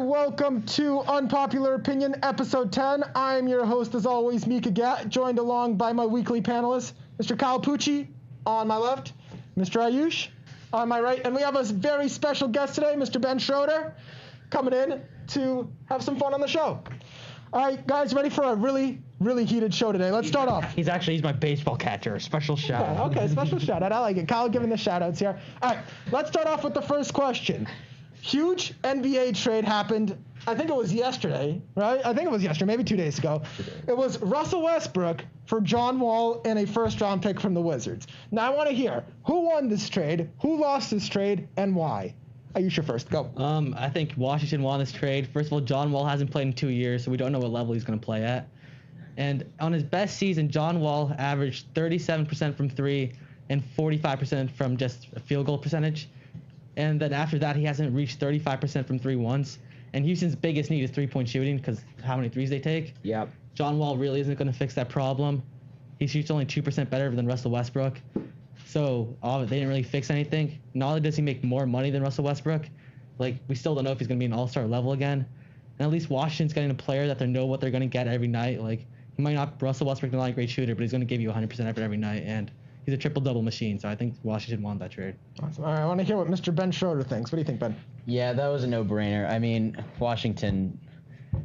Welcome to Unpopular Opinion, Episode 10. I'm your host, as always, Mika Gat, joined along by my weekly panelists, Mr. Kyle Pucci on my left, Mr. Ayush on my right, and we have a very special guest today, Mr. Ben Schroeder, coming in to have some fun on the show. All right, guys, ready for a really heated show today? Let's start off. He's my baseball catcher. Special shout out. Okay, special shout out. I like it. Kyle giving the shout outs here. All right, let's start off with the first question. Huge NBA trade happened, I think it was yesterday, right? I think it was yesterday, maybe 2 days ago. It was Russell Westbrook for John Wall and a first-round pick from the Wizards. Now, I want to hear, who won this trade, who lost this trade, and why? Ayush, first. Go. I think Washington won this trade. First of all, John Wall hasn't played in 2 years, so we don't know what level he's going to play at. And on his best season, John Wall averaged 37% from three and 45% from just a field goal percentage. And then after that, he hasn't reached 35% from three once. And Houston's biggest need is three-point shooting because how many threes they take. Yep. John Wall really isn't going to fix that problem. He shoots only 2% better than Russell Westbrook. So they didn't really fix anything. Not only does he make more money than Russell Westbrook, we still don't know if he's going to be an all-star level again. And at least Washington's getting a player that they know what they're going to get every night. Russell Westbrook's not a great shooter, but he's going to give you 100% effort every night. And he's a triple-double machine, so I think Washington won that trade. Awesome. All right, I want to hear what Mr. Ben Schroeder thinks. What do you think, Ben? Yeah, that was a no-brainer. I mean, Washington,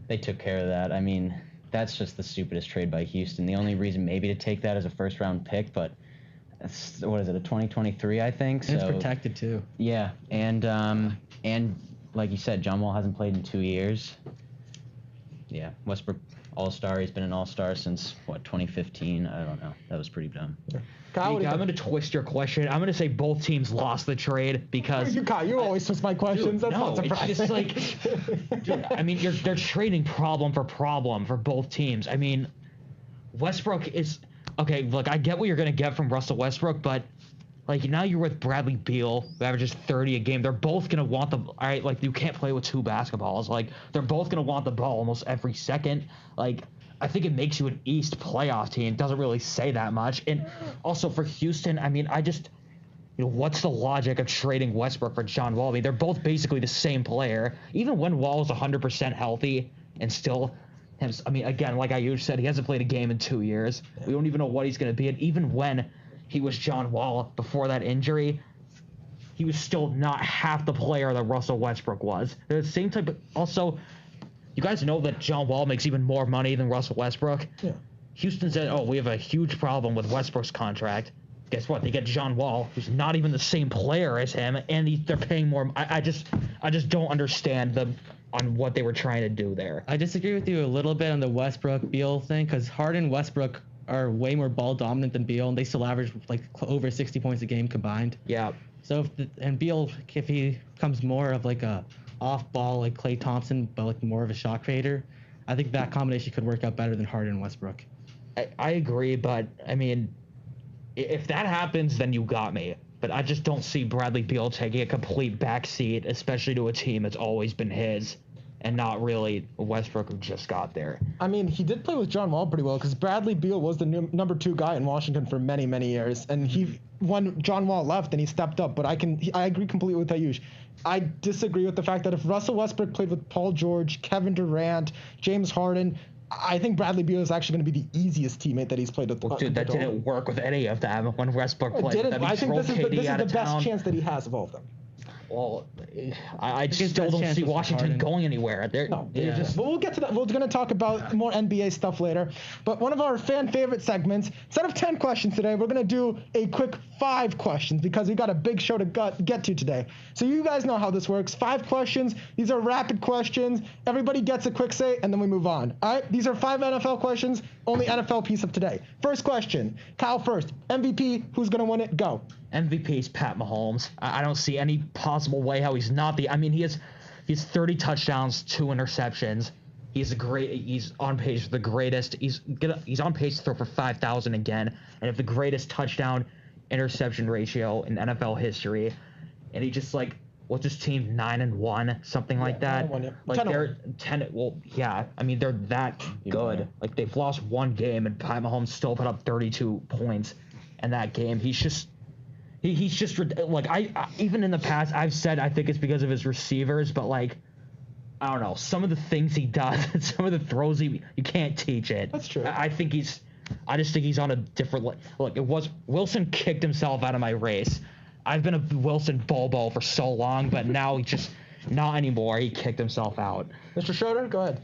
they took care of that. I mean, that's just the stupidest trade by Houston. The only reason maybe to take that as a first-round pick, but what is it, a 2023, I think? And it's protected, too. Yeah, and like you said, John Wall hasn't played in 2 years. Yeah, Westbrook all-star. He's been an all-star since, 2015? I don't know. That was pretty dumb. Yeah. Kyle, I'm going to twist your question. I'm going to say both teams lost the trade because... Kyle, you always twist my questions. That's not surprising. It's just dude, I mean, they're trading problem for both teams. I mean, Westbrook is... Okay, look, I get what you're going to get from Russell Westbrook, but... now you're with Bradley Beal, who averages 30 a game. They're both going to want the... All right, you can't play with two basketballs. They're both going to want the ball almost every second. I think it makes you an East playoff team. It doesn't really say that much. And also for Houston, I mean, what's the logic of trading Westbrook for John Wall? I mean, they're both basically the same player. Even when Wall is 100% healthy and still... I mean, again, like I said, he hasn't played a game in 2 years. We don't even know what he's going to be. And even when... he was John Wall before that injury, he was still not half the player that Russell Westbrook was. They're the same type of... Also, you guys know that John Wall makes even more money than Russell Westbrook? Yeah. Houston said, we have a huge problem with Westbrook's contract. Guess what? They get John Wall, who's not even the same player as him, and they're paying more... I just don't understand on what they were trying to do there. I disagree with you a little bit on the Westbrook-Beal thing, because Harden, Westbrook are way more ball dominant than Beal, and they still average over 60 points a game combined. Yeah. So Beal, if he becomes more of a off ball like Klay Thompson, but more of a shot creator, I think that combination could work out better than Harden and Westbrook. I agree, but I mean, if that happens, then you got me. But I just don't see Bradley Beal taking a complete backseat, especially to a team that's always been his. And not really Westbrook who just got there. I mean, he did play with John Wall pretty well because Bradley Beal was the number 2 guy in Washington for many, many years. And when John Wall left, and he stepped up. But I agree completely with Ayush. I disagree with the fact that if Russell Westbrook played with Paul George, Kevin Durant, James Harden, I think Bradley Beal is actually going to be the easiest teammate that he's played with. Well, dude, that didn't work with any of them when Westbrook played. It didn't. I think this is the best chance that he has of all of them. Well, I still don't see Washington going anywhere. But we'll get to that. We're going to talk about more NBA stuff later. But one of our fan favorite segments, instead of 10 questions today, we're going to do a quick 5 questions because we got a big show to get to today. So you guys know how this works. 5 questions. These are rapid questions. Everybody gets a quick say, and then we move on. All right? These are 5 NFL questions, only NFL piece of today. First question. Kyle first. MVP, who's going to win it? Go. MVP is Pat Mahomes. I don't see any possible way how he's not I mean, he has 30 touchdowns, 2 interceptions. He's on pace for the greatest. He's on pace to throw for 5,000 again, and have the greatest touchdown interception ratio in NFL history. And he just like, what's his team, 9-1, something like that. 9-1, yeah. Like 10-1. they're 10. Well, yeah. I mean, they're that good. Like they've lost one game, and Pat Mahomes still put up 32 points in that game. He's just like I even in the past I've said I think it's because of his receivers, but like. I don't know. Some of the things he does, some of the throws you can't teach it. That's true. I just think he's on a different. Look, Wilson kicked himself out of my race. I've been a Wilson Bobo for so long, but now he just not anymore. He kicked himself out. Mr. Schroeder, go ahead.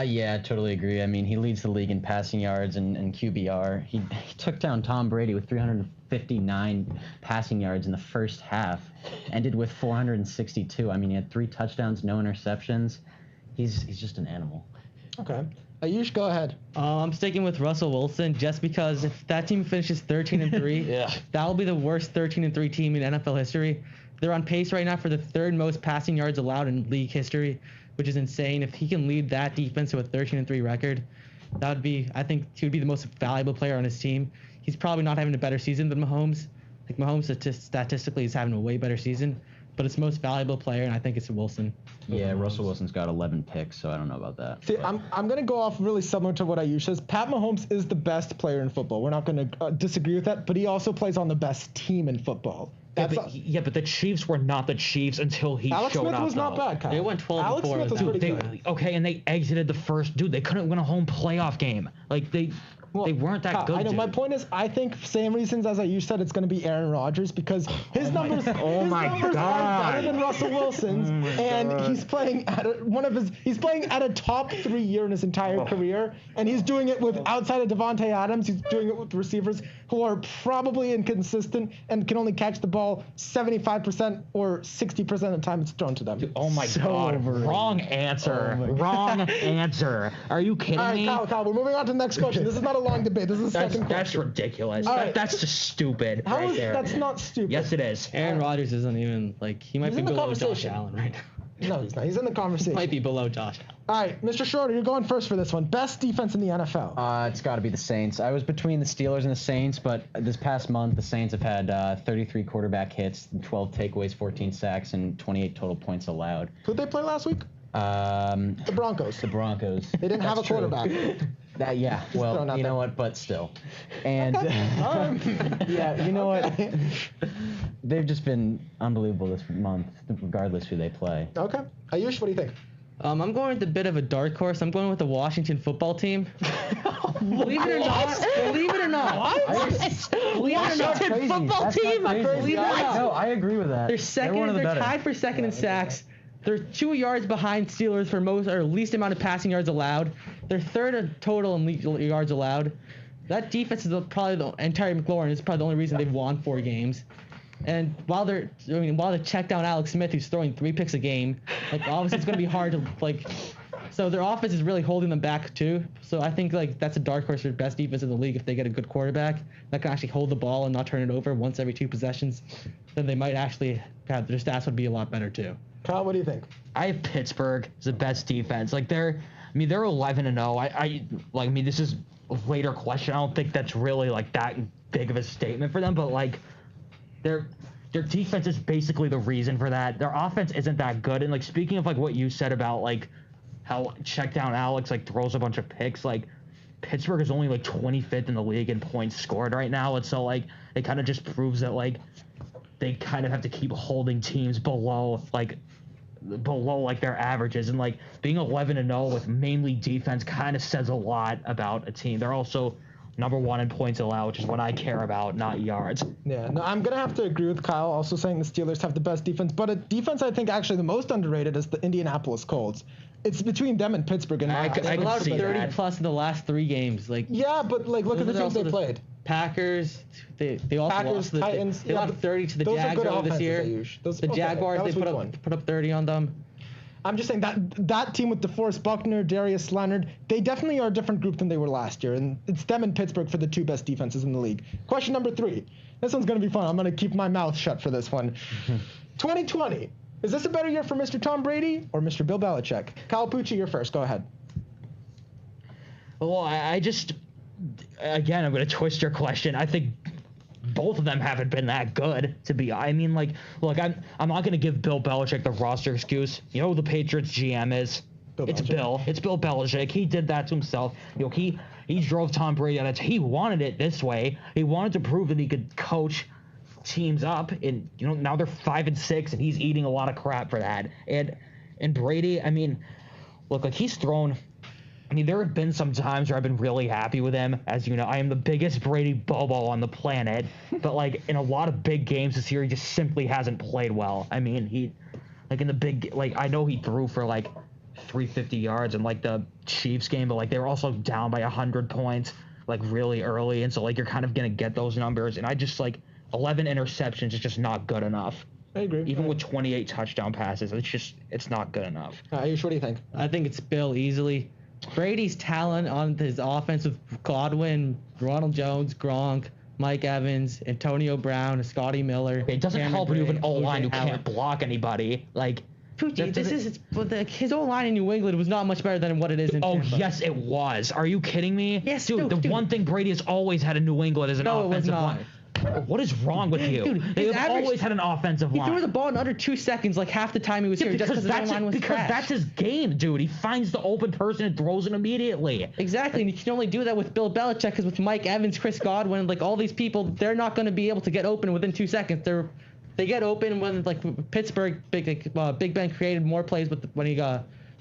Yeah, I totally agree. I mean, he leads the league in passing yards and QBR. He took down Tom Brady with 359 passing yards in the first half, ended with 462. I mean, he had 3 touchdowns, no interceptions. He's just an animal. Okay. Ayush, go ahead. I'm sticking with Russell Wilson just because if that team finishes 13-3, Yeah. that will be the worst 13-3 team in NFL history. They're on pace right now for the 3rd most passing yards allowed in league history, which is insane. If he can lead that defense to a 13-3 record, that would be, I think, he would be the most valuable player on his team. He's probably not having a better season than Mahomes. Like Mahomes statistically is having a way better season, but it's most valuable player, and I think it's Wilson. Yeah, Russell Wilson's got 11 picks, so I don't know about that. See, I'm going to go off really similar to what Ayush says. Pat Mahomes is the best player in football. We're not going to disagree with that, but he also plays on the best team in football. But the Chiefs were not the Chiefs until he Alex showed Smith up. was not bad, Kyle. They went 12-4 Alex Smith was without pretty him. good. Okay, and they exited the first. Dude, they couldn't win a home playoff game. Like they weren't that Kyle, good. I know. Dude. My point is, I think same reasons as you said, it's going to be Aaron Rodgers because his numbers, his numbers are better than Russell Wilson's, and he's playing at a top 3 year in his entire career, and he's doing it with outside of Devontae Adams. He's doing it with receivers who are probably inconsistent and can only catch the ball 75% or 60% of the time it's thrown to them. Oh my God! Wrong answer. Wrong answer. Are you kidding All right, me? Kyle, we're moving on to the next question. This is not a long debate. This is the second question. That's ridiculous. All right. That's just stupid. How right is there. that's not stupid? Yes, it is. Aaron Rodgers isn't even, like, he might He's be in the below Josh conversation. Allen right now. No, he's not. He's in the conversation. Might be below Josh Allen. All right, Mr. Schroeder, you're going first for this one. Best defense in the NFL. It's got to be the Saints. I was between the Steelers and the Saints, but this past month, the Saints have had 33 quarterback hits, 12 takeaways, 14 sacks, and 28 total points allowed. Who'd they play last week? The Broncos. The Broncos. They didn't have a That's true. quarterback. Yeah, well, throwing out you know there. what, but still. And, yeah, you know what? They've just been unbelievable this month, regardless who they play. Okay. Ayush, what do you think? I'm going with a bit of a dark horse. I'm going with the Washington football team. Believe it or not. Believe it or not. Washington football team? Believe it or not. No, I agree with that. They're second. one of the They're better. tied for second in sacks. They're 2 yards behind Steelers for most or least amount of passing yards allowed. They're third in total in yards allowed. That defense is probably the entire McLaurin is probably the only reason they've won 4 games. And while they check down Alex Smith, who's throwing 3 picks a game, like obviously it's going to be hard to like. So their offense is really holding them back too. So I think like that's a dark horse for best defense in the league if they get a good quarterback that can actually hold the ball and not turn it over once every 2 possessions. Then they might actually have their stats would be a lot better too. Kyle, what do you think? I have Pittsburgh as the best defense. Like they're 11-0. This is a later question. I don't think that's really like that big of a statement for them, but like their defense is basically the reason for that. Their offense isn't that good. And like speaking of like what you said about like how check down Alex like throws a bunch of picks, like Pittsburgh is only like 25th in the league in points scored right now. And so like it kind of just proves that like they kind of have to keep holding teams below their averages, and like being 11-0 with mainly defense kind of says a lot about a team. They're also number 1 in points allowed, which is what I care about, not yards. Yeah, no, I'm gonna have to agree with Kyle. Also saying the Steelers have the best defense, but a defense I think actually the most underrated is the Indianapolis Colts. It's between them and Pittsburgh. And I They've can allowed see 30 that. plus in the last 3 games. Like yeah, but like look at the those are teams they also played. Packers. They also Packers, lost the Titans. They lost 30 to the those are Jags good earlier this offenses, year. Ayush. Those- The okay, Jaguars that they was week 1. put up 30 on them. I'm just saying that team with DeForest Buckner, Darius Leonard, they definitely are a different group than they were last year, and it's them and Pittsburgh for the 2 best defenses in the league. Question number 3. This one's going to be fun. I'm going to keep my mouth shut for this one. 2020. Is this a better year for Mr. Tom Brady or Mr. Bill Belichick? Kyle Pucci, you're first. Go ahead. Well, I just, again, I'm going to twist your question. I think both of them haven't been that good, I mean, like, look, I'm not going to give Bill Belichick the roster excuse. You know who the Patriots GM is? It's Bill. It's Bill Belichick. He did that to himself. He drove Tom Brady out of he wanted it this way. He wanted to prove that he could coach teams up, and now they're 5-6, and he's eating a lot of crap for that. And Brady, I mean, look, like he's thrown. I mean, there have been some times where I've been really happy with him. As you know, I am the biggest Brady bobo on the planet. But, like, in a lot of big games this year, he just simply hasn't played well. I mean, I know he threw for, like, 350 yards in, like, the Chiefs game, but, like, they were also down by 100 points, like, really early. And so, like, you're kind of going to get those numbers. And I just, like, 11 interceptions is just not good enough. I agree. Even with 28 touchdown passes, it's not good enough. Ayush, what do you think? I think it's Bill easily. Brady's talent on his offense with Godwin, Ronald Jones, Gronk, Mike Evans, Antonio Brown, Scotty Miller. It doesn't Cameron help when you have an Brate, O-line who O.J. Howard. can't block anybody. Like, his O-line in New England was not much better than what it is in Tampa. Yes, it was. Are you kidding me? Yes, dude. The one thing Brady has always had in New England is an offensive line. What is wrong with you? Dude, They have always had an offensive line. He threw the ball in under 2 seconds, like half the time he was here, just because his line was trash. That's his game, dude. He finds the open person and throws it immediately. Exactly, and you can only do that with Bill Belichick, because with Mike Evans, Chris Godwin, like all these people, they're not going to be able to get open within 2 seconds. They get open when, like, Pittsburgh, Big Ben created more plays when he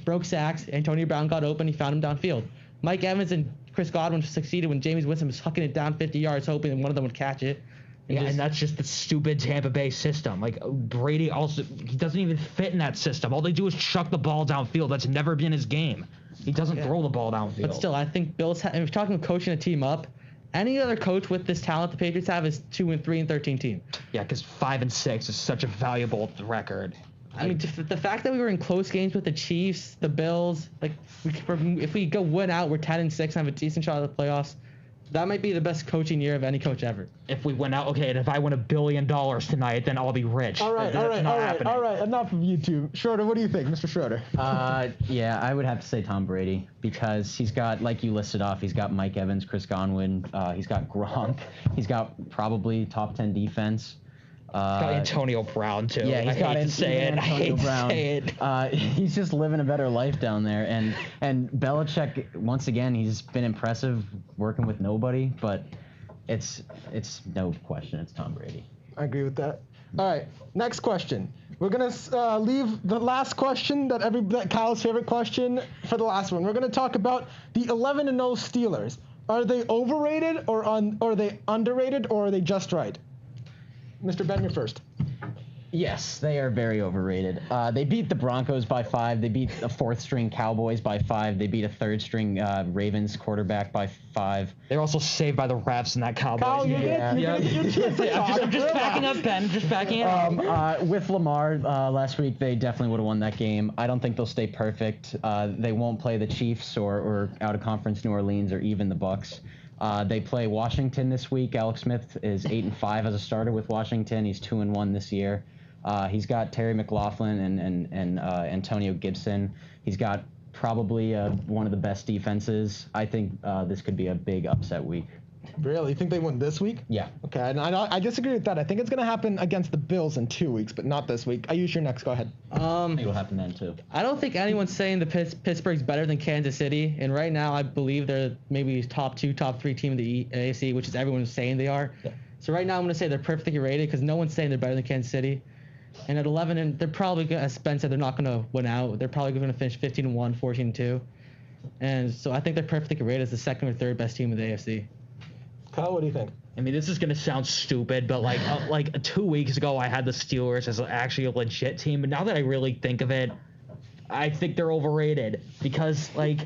broke sacks. Antonio Brown got open, he found him downfield. Mike Evans and Chris Godwin succeeded when Jameis Winston was hucking it down 50 yards, hoping that one of them would catch it. And that's just the stupid Tampa Bay system. Like, Brady also, he doesn't even fit in that system. All they do is chuck the ball downfield. That's never been his game. He doesn't throw the ball downfield. But still, I think Bill's, if you're talking about coaching a team up, any other coach with this talent the Patriots have is 2-3-13 team. Yeah, because 5-6 is such a valuable record. I mean, the fact that we were in close games with the Chiefs, the Bills, like, if we go win out, we're 10-6 and have a decent shot at the playoffs. That might be the best coaching year of any coach ever. If we win out, okay, and if I win $1 billion tonight, then I'll be rich. All right. Enough of you two. Schroeder, what do you think, Mr. Schroeder? Yeah, I would have to say Tom Brady, because he's got, like you listed off, he's got Mike Evans, Chris Godwin, he's got Gronk, he's got probably top 10 defense. Got Antonio Brown too. Yeah, he's got Antonio Brown. He's just living a better life down there, and Belichick, once again, he's been impressive working with nobody, but it's no question, it's Tom Brady. I agree with that. All right, next question. We're gonna leave the last question, that Kyle's favorite question, for the last one. We're gonna talk about the 11-0 Steelers. Are they overrated or are they underrated, or are they just right? Mr. Ben, you're first. Yes, they are very overrated. They beat the Broncos by 5. They beat the 4th-string Cowboys by 5. They beat a 3rd-string Ravens quarterback by 5. They're also saved by the refs in that Cowboys Kyle, game. I'm just backing up, Ben. Just backing it up. With Lamar last week, they definitely would have won that game. I don't think they'll stay perfect. They won't play the Chiefs or out-of-conference New Orleans or even the Bucs. They play Washington this week. Alex Smith is 8-5 as a starter with Washington. He's 2-1 this year. He's got Terry McLaughlin and Antonio Gibson. He's got probably one of the best defenses. I think this could be a big upset week. Really? You think they win this week? Yeah. Okay, and I disagree with that. I think it's going to happen against the Bills in 2 weeks, but not this week. I use your next. Go ahead. I think it'll happen then, too. I don't think anyone's saying the Pittsburgh's better than Kansas City, and right now I believe they're maybe top 2, top 3 team in the AFC, which is everyone's saying they are. Yeah. So right now I'm going to say they're perfectly rated, because no one's saying they're better than Kansas City. And at 11, and they're probably, as Ben said, they're not going to win out. They're probably going to finish 15-1, 14-2. And so I think they're perfectly rated as the 2nd or 3rd best team in the AFC. Kyle, what do you think? I mean, this is going to sound stupid, but like 2 weeks ago, I had the Steelers as actually a legit team. But now that I really think of it, I think they're overrated because, like,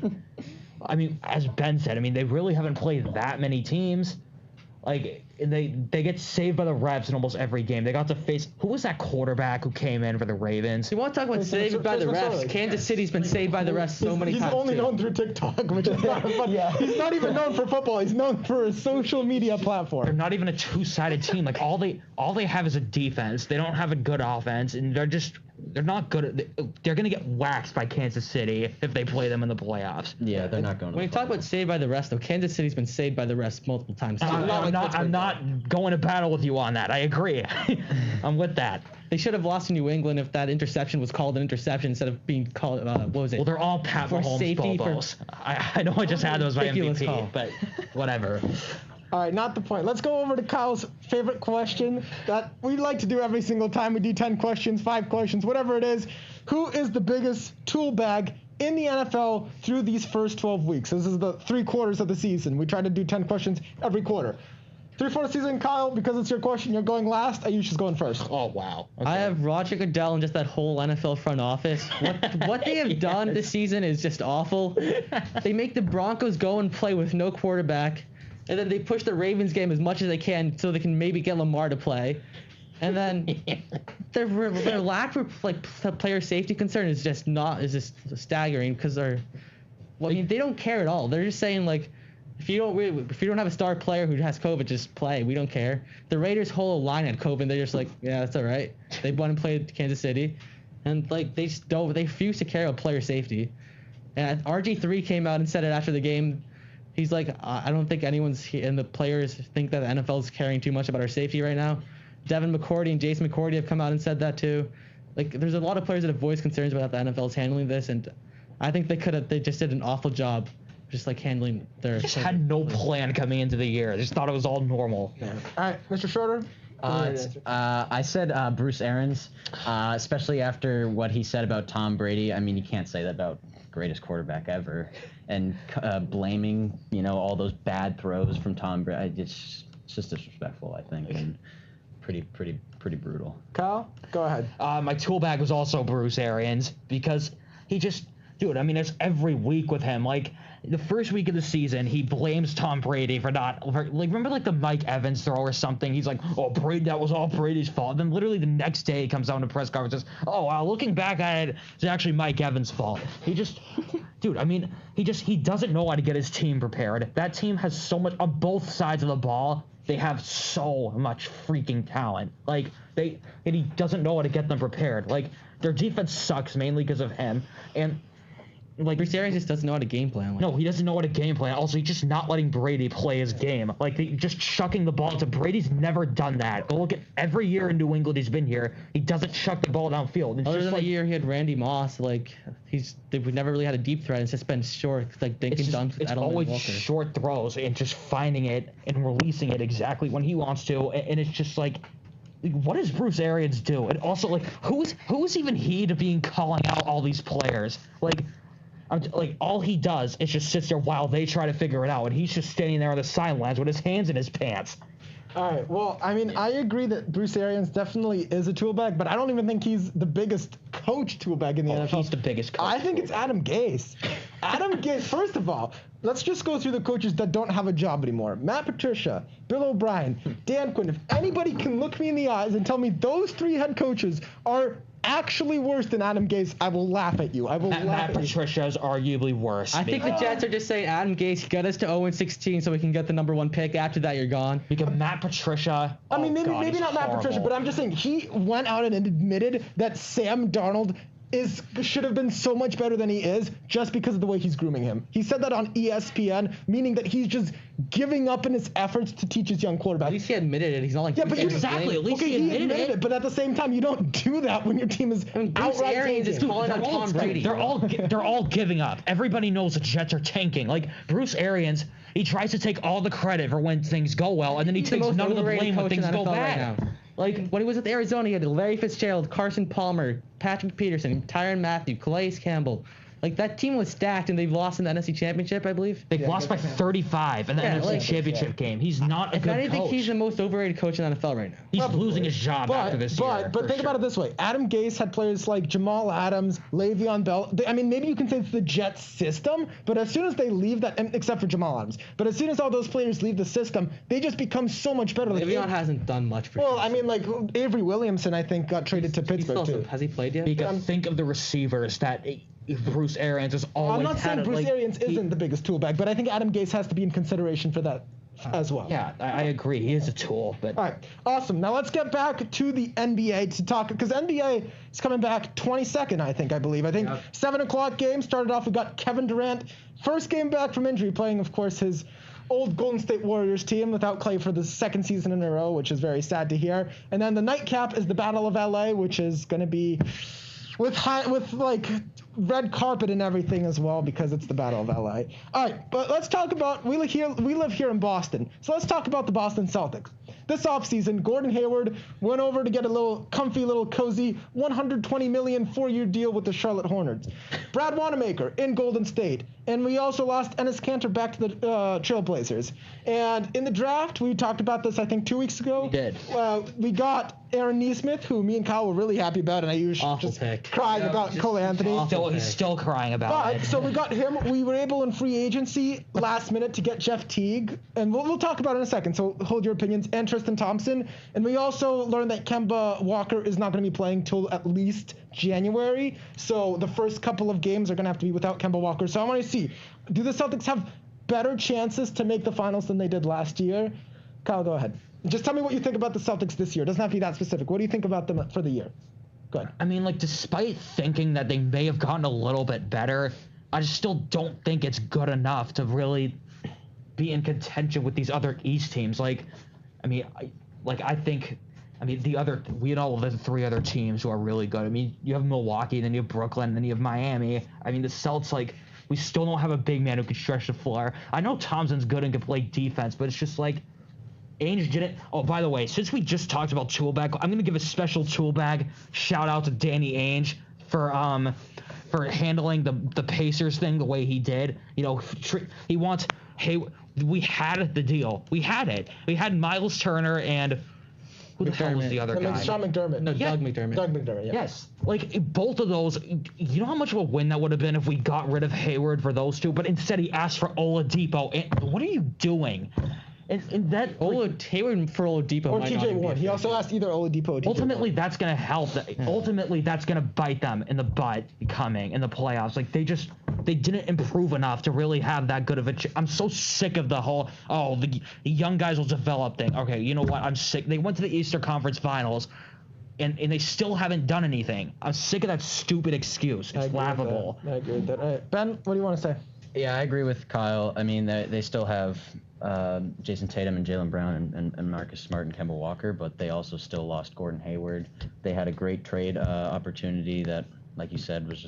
I mean, as Ben said, I mean, they really haven't played that many teams. Like, and they get saved by the refs in almost every game. They got to face, who was that quarterback who came in for the Ravens? You want to talk about saved by the refs? Kansas City's been saved by the refs so many times. He's only known through TikTok, which is not fun. Yeah. He's not even known for football. He's known for a social media platform. They're not even a two-sided team. Like, all they have is a defense. They don't have a good offense, and they're just they're not good. They're going to get waxed by Kansas City if they play them in the playoffs. Yeah, they're not going to. When you talk about saved by the rest, though, Kansas City's been saved by the rest multiple times. I'm not going to battle with you on that. I agree. I'm with that. They should have lost to New England if that interception was called an interception instead of being called, what was it? Well, they're all Pat For Mahomes safety, Bobos. I know I just had those by Ridiculous MVP, call. but whatever. All right, not the point. Let's go over to Kyle's favorite question that we like to do every single time. We do 10 questions, 5 questions, whatever it is. Who is the biggest tool bag in the NFL through these first 12 weeks? This is the 3 quarters of the season. We try to do 10 questions every quarter. 3/4 season, Kyle, because it's your question, you're going last. Ayush is going first. Oh, wow. Okay. I have Roger Goodell and just that whole NFL front office. What they have done this season is just awful. They make the Broncos go and play with no quarterback, and then they push the Ravens game as much as they can so they can maybe get Lamar to play. And then their lack of player safety concern is just staggering because they don't care at all. They're just saying if you don't have a star player who has COVID, just play. We don't care. The Raiders' whole line had COVID. They're just yeah, that's all right. They won and played Kansas City, and they just don't. They refuse to care about player safety. And RG3 came out and said it after the game. He's like, I don't think anyone's and the players think that the NFL is caring too much about our safety right now. Devin McCourty and Jason McCourty have come out and said that too. There's a lot of players that have voiced concerns about how the NFL is handling this, and I think they just did an awful job. Just handling their. Just had no plan coming into the year. Just thought it was all normal. Yeah. All right, Mr. Schroeder. I said Bruce Arians, especially after what he said about Tom Brady. I mean, you can't say that about greatest quarterback ever, and blaming all those bad throws from Tom Brady. It's just disrespectful, I think, and pretty brutal. Kyle, go ahead. My tool bag was also Bruce Arians because he just, dude. I mean, it's every week with him. The first week of the season, he blames Tom Brady for remember the Mike Evans throw or something? He's like, oh, Brady, that was all Brady's fault. Then literally the next day he comes out in a press conference and says, oh, wow, looking back at it, it's actually Mike Evans' fault. He just, dude, I mean, he doesn't know how to get his team prepared. That team has so much, on both sides of the ball, they have so much freaking talent. And he doesn't know how to get them prepared. Their defense sucks mainly because of him. And Bruce Arians just doesn't know how to game plan. No, he doesn't know how to game plan. Also, he's just not letting Brady play his game. Just chucking the ball to Brady's never done that. Go look at every year in New England he's been here. He doesn't chuck the ball downfield. It's Other just than the year he had Randy Moss, they've never really had a deep threat. It's just been short, dinking dunks with it's Edelman always and Walker. short throws and just finding it and releasing it exactly when he wants to. And it's just what does Bruce Arians do? And also, who's even he to be calling out all these players? All he does is just sits there while they try to figure it out, and he's just standing there on the sidelines with his hands in his pants. All right. Well, I mean, I agree that Bruce Arians definitely is a tool bag, but I don't even think he's the biggest coach tool bag in the NFL. He's the biggest coach. I think it's Adam Gase. Adam Gase, first of all, let's just go through the coaches that don't have a job anymore. Matt Patricia, Bill O'Brien, Dan Quinn. If anybody can look me in the eyes and tell me those 3 head coaches are actually worse than Adam Gase, I will laugh at you. Matt Patricia is arguably worse. I think the Jets are just saying, Adam Gase, get us to 0-16 so we can get the number 1 pick. After that, you're gone. Because Matt Patricia. I mean, maybe not Matt Patricia, but I'm just saying he went out and admitted that Sam Darnold should have been so much better than he is just because of the way he's grooming him. He said that on ESPN, meaning that he's just giving up in his efforts to teach his young quarterback. At least he admitted it. He's not Yeah, but exactly. At least he admitted it. But at the same time, you don't do that when your team is Bruce Arians is calling on Tom Brady. They're all giving up. Everybody knows the Jets are tanking. Bruce Arians, he tries to take all the credit for when things go well, and then he takes none of the blame when things go bad. When he was with Arizona, he had Larry Fitzgerald, Carson Palmer, Patrick Peterson, Tyrann Mathieu, Calais Campbell. That team was stacked, and they've lost in the NFC Championship, I believe. They've lost by 35 in the NFC Championship game. He's not a good coach. I think he's the most overrated coach in the NFL right now. He's losing his job after this year. But think about it this way. Adam Gase had players like Jamal Adams, Le'Veon Bell. Maybe you can say it's the Jets system, but as soon as they leave that, except for Jamal Adams, but as soon as all those players leave the system, they just become so much better. Le'Veon hasn't done much for Avery Williamson, I think, got traded to Pittsburgh, too. Has he played yet? Because think of the receivers that Bruce Arians has always I'm not had. saying Bruce Arians isn't the biggest tool bag, but I think Adam Gase has to be in consideration for that as well. Yeah, I agree. He is a tool, but All right, awesome. Now let's get back to the NBA to talk, because NBA is coming back 22nd, I believe. I think Yep. 7 o'clock game started off. We got Kevin Durant, first game back from injury, playing, of course, his old Golden State Warriors team without Clay for the second season in a row, which is very sad to hear. And then the nightcap is the Battle of LA, which is going to be with like red carpet and everything as well, because it's the Battle of LA. All right, but let's talk about, we live here in Boston, so let's talk about the Boston Celtics. This offseason, Gordon Hayward went over to get a little comfy, little cozy $120 million 4-year deal with the Charlotte Hornets. Brad Wanamaker in Golden State. And we also lost Enes Kanter back to the Trailblazers. And in the draft, we talked about this, I think, 2 weeks ago. We did. We got Aaron Nesmith, who me and Kyle were really happy about, and I usually Awful just pick. crying about Cole Anthony. he's still crying about But it. so we got him. We were able in free agency last minute to get Jeff Teague, and we'll talk about it in a second. So hold your opinions. And Tristan Thompson. And we also learned that Kemba Walker is not going to be playing till at least January. So the first couple of games are going to have to be without Kemba Walker. So I want to see, do the Celtics have better chances to make the finals than they did last year? Kyle, go ahead. Just tell me what you think about the Celtics this year. It doesn't have to be that specific. What do you think about them for the year? Go ahead. I mean, like, despite thinking that they may have gotten a little bit better, I just still don't think it's good enough to really be in contention with these other East teams. Like, I mean, I think we know the 3 other teams who are really good. I mean, you have Milwaukee, then you have Brooklyn, then you have Miami. I mean, the Celtics, like, we still don't have a big man who can stretch the floor. I know Thompson's good and can play defense, but it's just like, Ainge didn't. Oh, by the way, since we just talked about tool bag, I'm gonna give a special tool bag shout out to Danny Ainge for handling the Pacers thing the way he did. You know, he wants. Hey, we had the deal. We had it. We had Miles Turner and who the hell was the other guy? Sean McDermott. No, Yeah. Doug McDermott. Doug McDermott, yeah. Yes, like both of those. You know how much of a win that would have been if we got rid of Hayward for those two, but instead he asked for Oladipo. And what are you doing? And that Hayward for Oladipo Or might not TJ even be Warren. a He fit. also asked either Oladipo or TJ ultimately Warren. that's going to help. Ultimately, that's going to bite them in the butt coming in the playoffs. Like they didn't improve enough to really have that good of a. I'm so sick of the whole the young guys will develop thing. Okay, you know what? I'm sick. They went to the Eastern Conference Finals, and they still haven't done anything. I'm sick of that stupid excuse. It's laughable. I agree with that. All right. Ben, what do you want to say? Yeah, I agree with Kyle. I mean, they still have Jason Tatum and Jaylen Brown and Marcus Smart and Kemba Walker, but they also still lost Gordon Hayward. They had a great trade opportunity that, like you said, was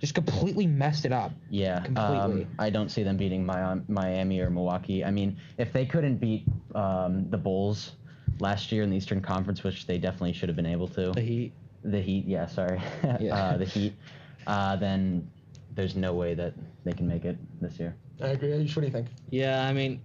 Just completely messed it up. yeah. Completely. I don't see them beating Miami or Milwaukee. I mean, if they couldn't beat the Bulls last year in the Eastern Conference, which they definitely should have been able to. The Heat. The Heat, yeah, sorry. Yeah. The Heat. Then there's no way that they can make it this year. I agree. What do you think? Yeah, I mean,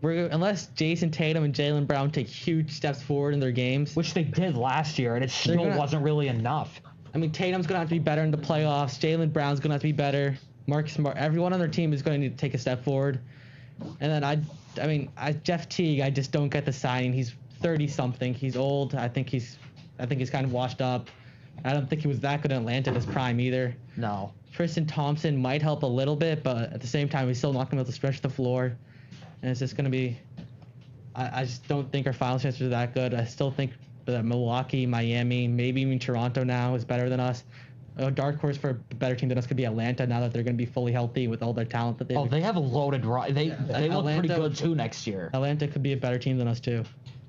unless Jason Tatum and Jaylen Brown take huge steps forward in their games. Which they did last year, and it still wasn't really enough. I mean, Tatum's going to have to be better in the playoffs. Jaylen Brown's going to have to be better. Marcus Smart, everyone on their team is going to need to take a step forward. And then Jeff Teague, I just don't get the signing. He's 30-something. He's old. I think he's kind of washed up. I don't think he was that good in Atlanta at his prime either. No. Tristan Thompson might help a little bit, but at the same time, he's still not going to be able to stretch the floor. And it's just going to be I just don't think our finals chances are that good. I still think that Milwaukee, Miami, maybe even Toronto now is better than us. A dark horse for a better team than us could be Atlanta now that they're going to be fully healthy with all their talent that they have. Oh, they have a loaded they look pretty good too next year. Atlanta could be a better team than us too.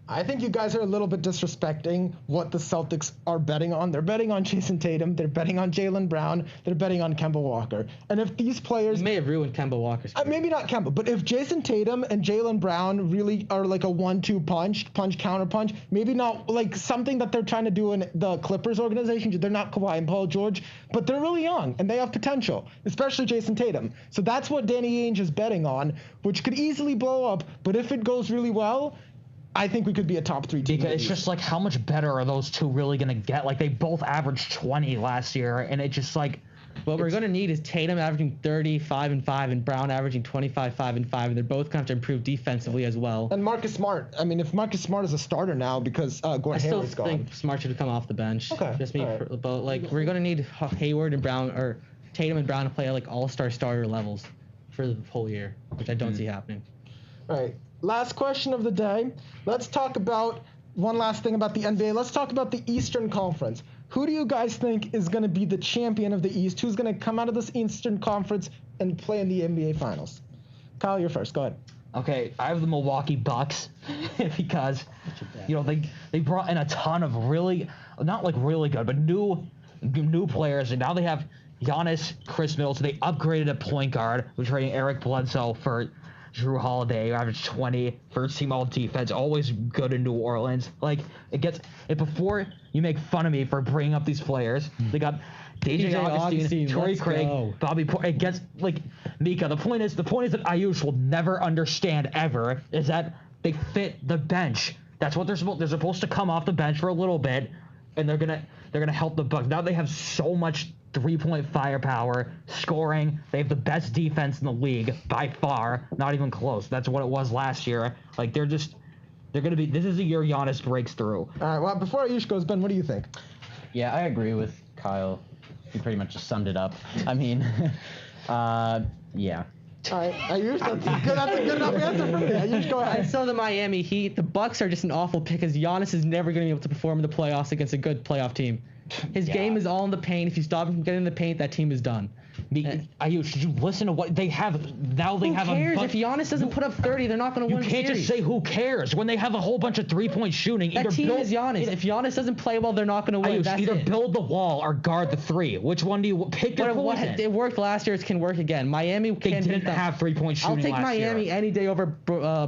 I think you guys are a little bit disrespecting what the Celtics are betting on. They're betting on Jason Tatum. They're betting on Jaylen Brown. They're betting on Kemba Walker. And if these players... You may have ruined Kemba Walker's career. maybe not Kemba, but if Jason Tatum and Jaylen Brown really are like a 1-2 punch, counter punch, maybe not like something that they're trying to do in the Clippers organization. They're not Kawhi and Paul George, but they're really young and they have potential, especially Jason Tatum. So that's what Danny Ainge is betting on, which could easily blow up. But if it goes really well, I think we could be a top 3 team. Because it's just like, how much better are those two really going to get? Like, they both averaged 20 last year, and it just like... What we're going to need is Tatum averaging 35-5 and Brown averaging 25-5 and they're both going to have to improve defensively as well. And Marcus Smart. I mean, if Marcus Smart is a starter now because Gordon I still Hayward's gone. think Smart should come off the bench. Okay, Just me, all right. but like we're going to need Hayward and Brown or Tatum and Brown to play at like all-star starter levels for the whole year, which I don't see happening. All right. last question of the day. Let's talk about one last thing about the NBA. Let's talk about the Eastern Conference. Who do you guys think is going to be the champion of the East? Who's going to come out of this Eastern Conference and play in the NBA Finals? Kyle, you're first. Go ahead. Okay, I have the Milwaukee Bucks because, they brought in a ton of really, not like really good, but new players, and now they have Giannis, Chris Middleton. They upgraded at point guard. We're trading Eric Bledsoe for Drew Holiday, average 20, first team all defense, always good in New Orleans. Before you make fun of me for bringing up these players, they got DJ Augustine, Torrey Craig, Bobby Porter. It gets Mika. The point is that Ayush will never understand ever is that they fit the bench. That's what they're supposed to come off the bench for a little bit, and they're gonna help the Bucks. Now they have so much 3-point firepower, scoring. They have the best defense in the league by far, not even close. That's what it was last year. This is the year Giannis breaks through. All right. Well, before Ayush goes, Ben, what do you think? Yeah, I agree with Kyle. He pretty much just summed it up. I mean, yeah. All right, Ayush, that's a good enough answer for me. Ayush, go ahead. I saw the Miami Heat. The Bucks are just an awful pick because Giannis is never going to be able to perform in the playoffs against a good playoff team. His game is all in the paint. If you stop him from getting in the paint, that team is done. Ayush, should you listen to what they have now? They have Who cares? If Giannis doesn't put up 30, they're not going to win the series. You can't just say who cares when they have a whole bunch of 3-point shooting. That team is Giannis. If Giannis doesn't play well, they're not going to win. Ayush, either build the wall or guard the 3. Which one do you pick? Your poison. It worked last year. It can work again. Miami didn't have 3-point shooting. I'll take Miami any day over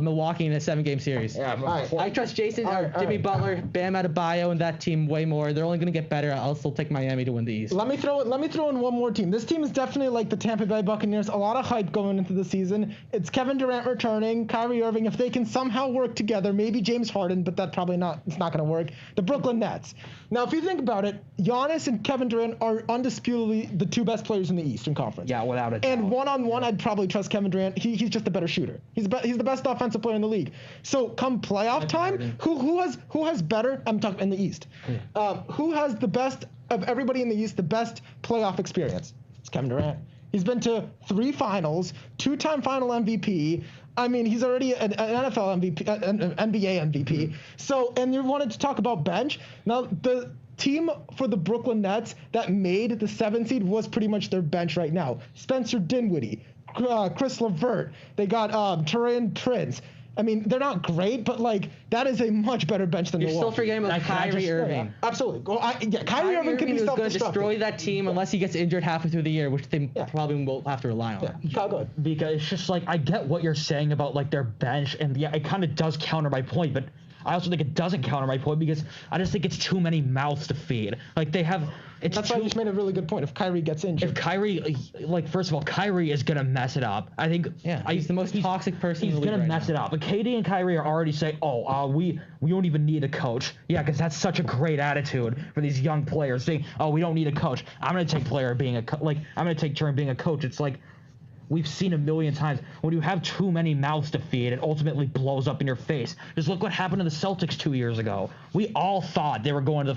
Milwaukee in a 7-game series. Yeah, right. I trust Jason, Jimmy Butler, Bam Adebayo, and that team way more. They're only going to get better. I'll still take Miami to win the East. Let me throw in one more team. This team is definitely like the Tampa Bay Buccaneers. A lot of hype going into the season. It's Kevin Durant returning, Kyrie Irving. If they can somehow work together, maybe James Harden, but that probably not. It's not going to work. The Brooklyn Nets. Now, if you think about it, Giannis and Kevin Durant are undisputably the 2 best players in the Eastern Conference. Yeah, without a doubt. And one-on-one, I'd probably trust Kevin Durant. He's just a better shooter. He's the best offensive player in the league. So come playoff time, who has better? I'm talking in the East. Who has the best of everybody in the East? The best playoff experience? It's Kevin Durant. He's been to 3 finals, 2-time final MVP. I mean, he's already an NFL MVP, an NBA MVP. So, and you wanted to talk about bench. Now, the team for the Brooklyn Nets that made the 7 seed was pretty much their bench right now. Spencer Dinwiddie, Chris LeVert. They got Taurean Prince. I mean, they're not great, but that is a much better bench than Milwaukee. You're still forgetting about Kyrie Irving. Yeah, absolutely. Well, Kyrie Irving can be is going to self-destructive. destroy that team unless he gets injured halfway through the year, which they probably will have to rely on. Yeah, go ahead. Because it's just I get what you're saying about their bench, and yeah, it kind of does counter my point, but I also think it doesn't counter my point because I just think it's too many mouths to feed. That's why you just made a really good point. If Kyrie gets injured. If Kyrie, first of all, Kyrie is going to mess it up. I think. Yeah, he's the most toxic person in the league. He's going to mess it up. But KD and Kyrie are already saying, we don't even need a coach. Yeah, because that's such a great attitude for these young players saying, we don't need a coach. I'm going to take I'm going to take turn being a coach. It's we've seen a million times. When you have too many mouths to feed, it ultimately blows up in your face. Just look what happened to the Celtics 2 years ago. We all thought they were going to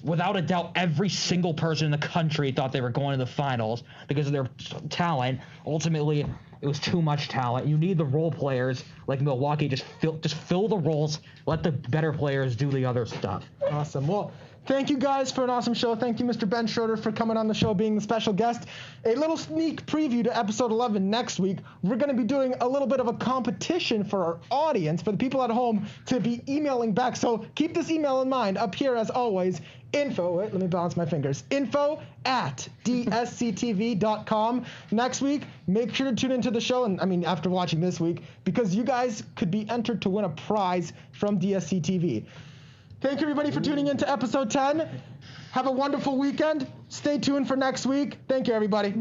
without a doubt, every single person in the country thought they were going to the finals because of their talent. Ultimately, it was too much talent. You need the role players like Milwaukee. Just fill the roles. Let the better players do the other stuff. Awesome. Well, thank you guys for an awesome show. Thank you, Mr. Ben Schroeder, for coming on the show, being the special guest. A little sneak preview to episode 11 next week. We're going to be doing a little bit of a competition for our audience, for the people at home, to be emailing back. So keep this email in mind. Up here, as always, let me balance my fingers. info@dsctv.com. Next week, make sure to tune into the show, and after watching this week, because you guys could be entered to win a prize from DSC TV. Thank you, everybody, for tuning in to episode 10. Have a wonderful weekend. Stay tuned for next week. Thank you, everybody.